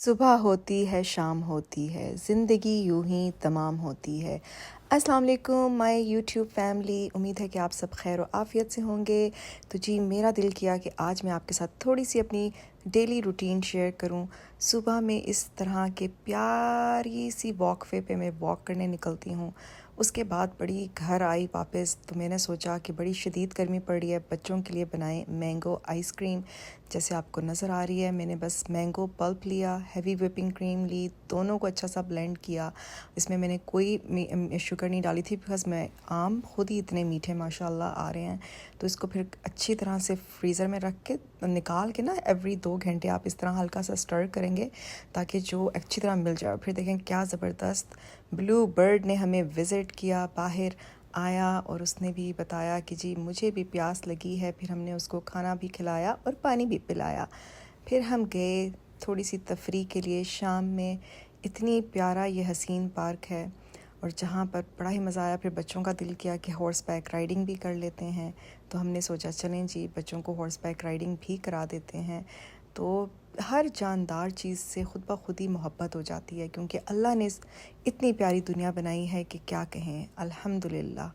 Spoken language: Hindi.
सुबह होती है, शाम होती है, ज़िंदगी यूं ही तमाम होती है। अस्सलाम वालेकुम माय यूट्यूब फैमिली, उम्मीद है कि आप सब खैर और आफ़ियत से होंगे। तो जी मेरा दिल किया कि आज मैं आपके साथ थोड़ी सी अपनी डेली रूटीन शेयर करूं। सुबह में इस तरह के प्यारी सी वॉकवे पे मैं वॉक करने निकलती हूँ। उसके बाद बड़ी घर आई वापस तो मैंने सोचा कि बड़ी शदीद गर्मी पड़ रही है, बच्चों के लिए बनाएं मैंगो आइसक्रीम। जैसे आपको नज़र आ रही है, मैंने बस मैंगो पल्प लिया, हैवी व्हिपिंग क्रीम ली, दोनों को अच्छा सा ब्लेंड किया। इसमें मैंने कोई शुगर नहीं डाली थी बिकॉज़ मैं आम खुद ही इतने मीठे माशाल्लाह आ रहे हैं। तो इसको फिर अच्छी तरह से फ्रीज़र में रख के निकाल के ना एवरी 2 घंटे आप इस तरह हल्का सा स्टर करेंगे ताकि जो अच्छी तरह मिल जाए। फिर देखें क्या ज़बरदस्त ब्लू बर्ड ने हमें विज़िट किया, बाहर आया और उसने भी बताया कि जी मुझे भी प्यास लगी है। फिर हमने उसको खाना भी खिलाया और पानी भी पिलाया। फिर हम गए थोड़ी सी तफरी के लिए शाम में। इतनी प्यारा ये हसीन पार्क है और जहाँ पर बड़ा ही मज़ा आया। फिर बच्चों का दिल किया कि हॉर्स बैक राइडिंग भी कर लेते हैं, तो हमने सोचा चलें जी बच्चों को हॉर्स बैक राइडिंग भी करा देते हैं। तो हर जानदार चीज़ से खुद ब खुद ही मोहब्बत हो जाती है, क्योंकि अल्लाह ने इतनी प्यारी दुनिया बनाई है कि क्या कहें। अल्हम्दुलिल्लाह।